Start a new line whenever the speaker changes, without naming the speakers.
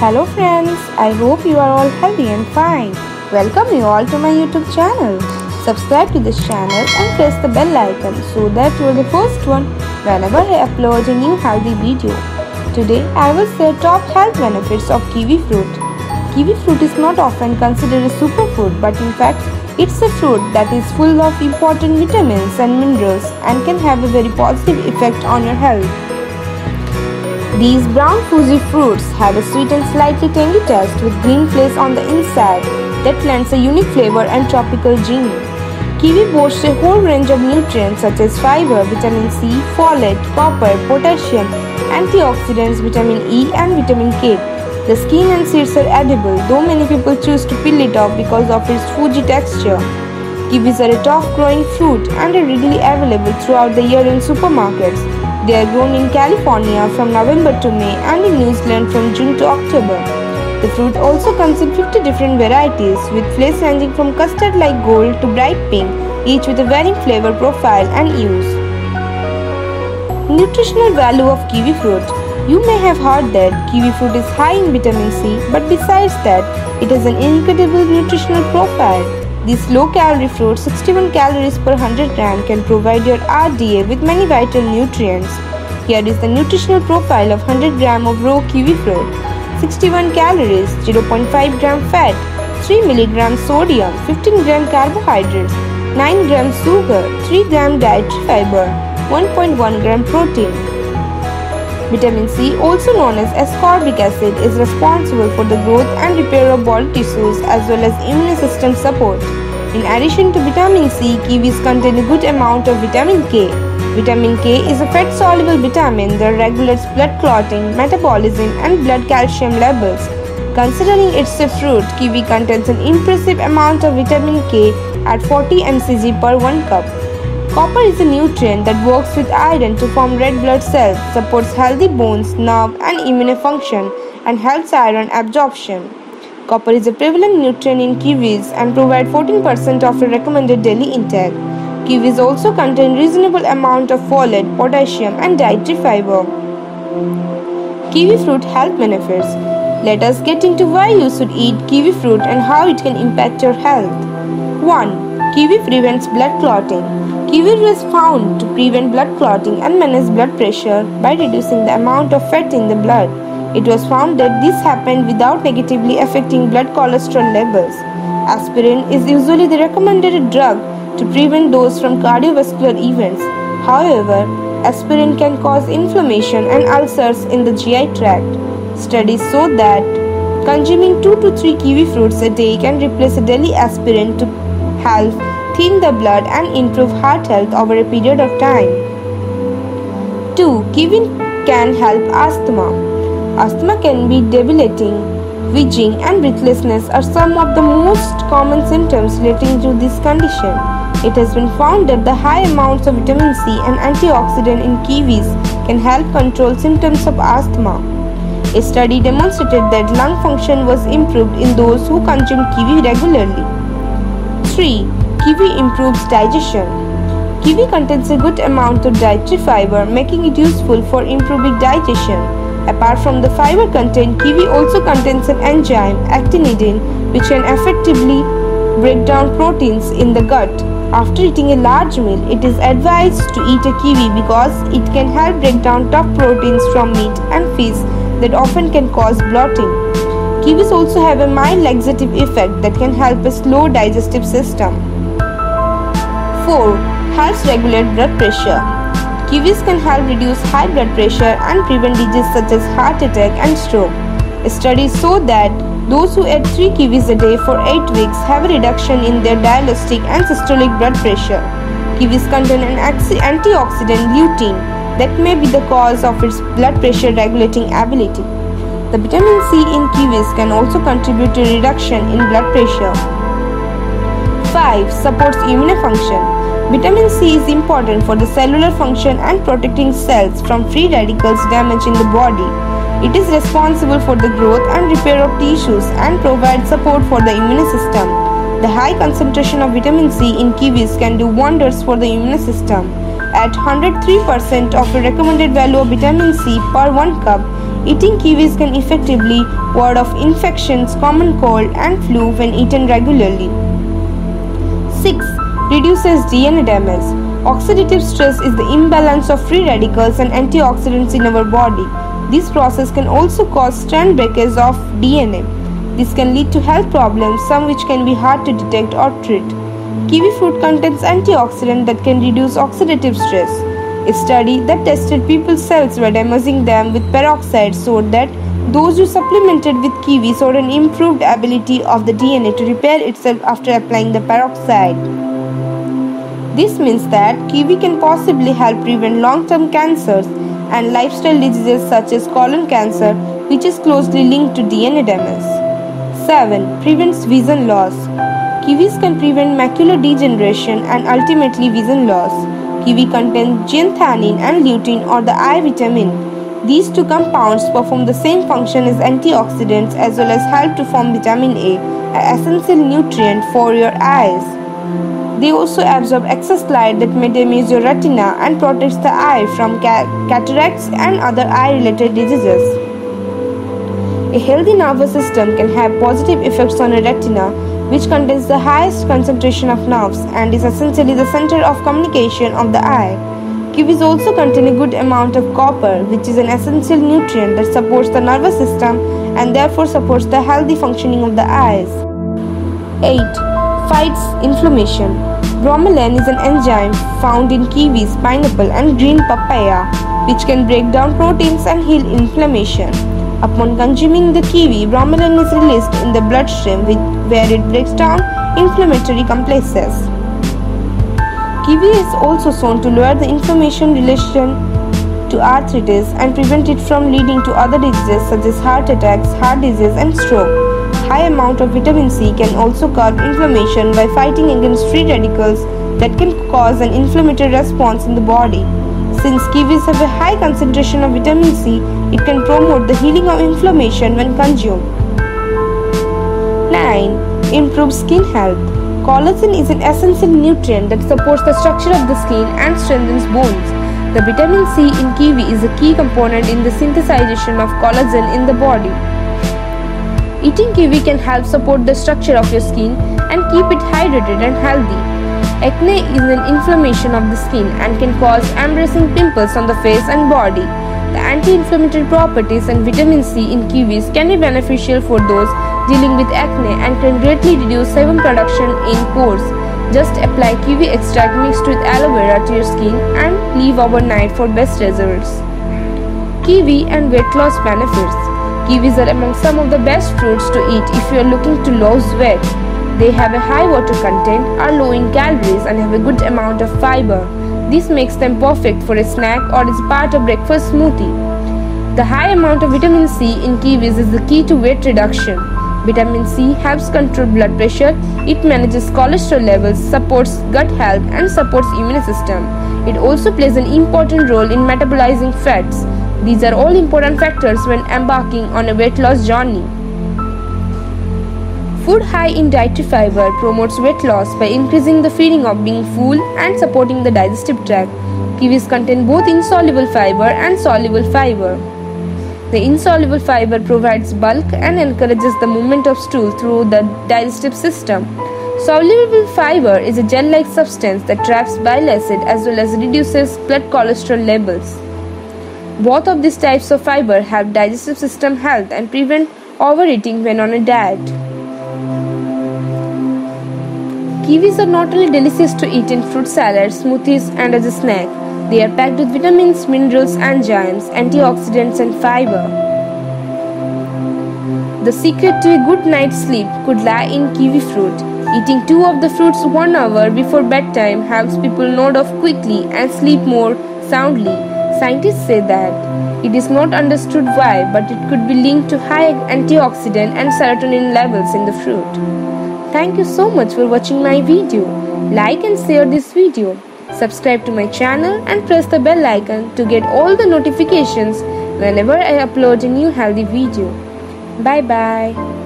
Hello friends, I hope you are all healthy and fine. Welcome you all to my YouTube channel. Subscribe to this channel and press the bell icon so that you are the first one whenever I upload a new healthy video. Today I will share top health benefits of kiwi fruit. Kiwi fruit is not often considered a superfood, but in fact it's a fruit that is full of important vitamins and minerals and can have a very positive effect on your health. These brown fuzzy fruits have a sweet and slightly tangy taste with green flesh on the inside that lends a unique flavor and tropical zing. Kiwi boasts a whole range of nutrients such as fiber, vitamin C, folate, copper, potassium, antioxidants, vitamin E and vitamin K. The skin and seeds are edible, though many people choose to peel it off because of its fudgy texture. Kiwis are a tough-growing fruit and are readily available throughout the year in supermarkets. They are grown in California from November to May and in New Zealand from June to October. The fruit also comes in 50 different varieties, with flavors ranging from custard-like gold to bright pink, each with a varying flavor profile and use. Nutritional value of kiwi fruit. You may have heard that kiwi fruit is high in vitamin C, but besides that, it has an incredible nutritional profile. This low-calorie fruit, 61 calories per 100 gram, can provide your RDA with many vital nutrients. Here is the nutritional profile of 100 gram of raw kiwi fruit. 61 calories, 0.5 gram fat, 3 mg sodium, 15 gram carbohydrates, 9 gram sugar, 3 gram dietary fiber, 1.1 gram protein. Vitamin C, also known as ascorbic acid, is responsible for the growth and repair of body tissues as well as immune system support. In addition to vitamin C, kiwis contain a good amount of vitamin K. Vitamin K is a fat-soluble vitamin that regulates blood clotting, metabolism, and blood calcium levels. Considering it's a fruit, kiwi contains an impressive amount of vitamin K at 40 mcg per 1 cup. Copper is a nutrient that works with iron to form red blood cells, supports healthy bones, nerve and immune function, and helps iron absorption. Copper is a prevalent nutrient in kiwis and provides 14% of your recommended daily intake. Kiwis also contain reasonable amount of folate, potassium and dietary fiber. Kiwi fruit health benefits. Let us get into why you should eat kiwi fruit and how it can impact your health. 1. Kiwi prevents blood clotting. Kiwi is found to prevent blood clotting and manage blood pressure by reducing the amount of fat in the blood. It was found that this happened without negatively affecting blood cholesterol levels. Aspirin is usually the recommended drug to prevent those from cardiovascular events. However, aspirin can cause inflammation and ulcers in the GI tract. Studies show that consuming 2 to 3 kiwi fruits a day can replace a daily aspirin to help thin the blood and improve heart health over a period of time. 2. Kiwi can help asthma. Asthma can be debilitating. Wheezing and breathlessness are some of the most common symptoms relating to this condition. It has been found that the high amounts of vitamin C and antioxidant in kiwis can help control symptoms of asthma. A study demonstrated that lung function was improved in those who consumed kiwi regularly. 3. Kiwi improves digestion. Kiwi contains a good amount of dietary fiber, making it useful for improving digestion. Apart from the fiber content, kiwi also contains an enzyme, actinidin, which can effectively break down proteins in the gut. After eating a large meal, it is advised to eat a kiwi because it can help break down tough proteins from meat and fish that often can cause bloating. Kiwis also have a mild laxative effect that can help a slow digestive system. 4. Helps regulate blood pressure. Kiwis can help reduce high blood pressure and prevent diseases such as heart attack and stroke. Studies show that those who eat 3 kiwis a day for 8 weeks have a reduction in their diastolic and systolic blood pressure. Kiwis contain an antioxidant lutein that may be the cause of its blood pressure regulating ability. The vitamin C in kiwis can also contribute to a reduction in blood pressure. 5. Supports immune function. Vitamin C is important for the cellular function and protecting cells from free radicals damage in the body. It is responsible for the growth and repair of tissues and provides support for the immune system. The high concentration of vitamin C in kiwis can do wonders for the immune system. At 103% of the recommended value of vitamin C per 1 cup, Eating kiwis can effectively ward off infections, common cold and flu when eaten regularly. 6. Reduces DNA damage. Oxidative stress is the imbalance of free radicals and antioxidants in our body. This process can also cause strand breakage of DNA. This can lead to health problems, some which can be hard to detect or treat. Kiwi fruit contains antioxidants that can reduce oxidative stress. A study that tested people's cells by damaging them with peroxide showed that those who supplemented with kiwi showed an improved ability of the DNA to repair itself after applying the peroxide. This means that kiwi can possibly help prevent long-term cancers and lifestyle diseases such as colon cancer, which is closely linked to DNA damage. 7. Prevents vision loss. Kiwis can prevent macular degeneration and ultimately vision loss. Kiwi contains zeaxanthin and lutein or the eye vitamin. These two compounds perform the same function as antioxidants as well as help to form vitamin A, an essential nutrient for your eyes. They also absorb excess light that may damage your retina and protects the eye from cataracts and other eye-related diseases. A healthy nervous system can have positive effects on a retina, which contains the highest concentration of nerves and is essentially the center of communication of the eye. Kiwis also contain a good amount of copper, which is an essential nutrient that supports the nervous system and therefore supports the healthy functioning of the eyes. 8. Fights inflammation. Bromelain is an enzyme found in kiwis, pineapple and green papaya, which can break down proteins and heal inflammation. Upon consuming the kiwi, bromelain is released in the bloodstream where it breaks down inflammatory complexes. Kiwi is also shown to lower the inflammation relation to arthritis and prevent it from leading to other diseases such as heart attacks, heart disease and stroke. High amount of vitamin C can also curb inflammation by fighting against free radicals that can cause an inflammatory response in the body. Since kiwis have a high concentration of vitamin C, it can promote the healing of inflammation when consumed. 9. Improves skin health. Collagen is an essential nutrient that supports the structure of the skin and strengthens bones. The vitamin C in kiwi is a key component in the synthesization of collagen in the body. Eating kiwi can help support the structure of your skin and keep it hydrated and healthy. Acne is an inflammation of the skin and can cause embarrassing pimples on the face and body. The anti-inflammatory properties and vitamin C in kiwis can be beneficial for those dealing with acne and can greatly reduce sebum production in pores. Just apply kiwi extract mixed with aloe vera to your skin and leave overnight for best results. Kiwi and weight loss benefits. Kiwis are among some of the best fruits to eat if you are looking to lose weight. They have a high water content, are low in calories and have a good amount of fiber. This makes them perfect for a snack or as part of breakfast smoothie. The high amount of vitamin C in kiwis is the key to weight reduction. Vitamin C helps control blood pressure, it manages cholesterol levels, supports gut health and supports immune system. It also plays an important role in metabolizing fats. These are all important factors when embarking on a weight loss journey. Food high in dietary fiber promotes weight loss by increasing the feeling of being full and supporting the digestive tract. Kiwis contain both insoluble fiber and soluble fiber. The insoluble fiber provides bulk and encourages the movement of stool through the digestive system. Soluble fiber is a gel-like substance that traps bile acid as well as reduces blood cholesterol levels. Both of these types of fiber help digestive system health and prevent overeating when on a diet. Kiwis are not only delicious to eat in fruit salads, smoothies and as a snack. They are packed with vitamins, minerals, enzymes, antioxidants and fiber. The secret to a good night's sleep could lie in kiwi fruit. Eating 2 of the fruits 1 hour before bedtime helps people nod off quickly and sleep more soundly. Scientists say that it is not understood why, but it could be linked to high antioxidant and serotonin levels in the fruit. Thank you so much for watching my video. Like and share this video. Subscribe to my channel and press the bell icon to get all the notifications whenever I upload a new healthy video. Bye bye.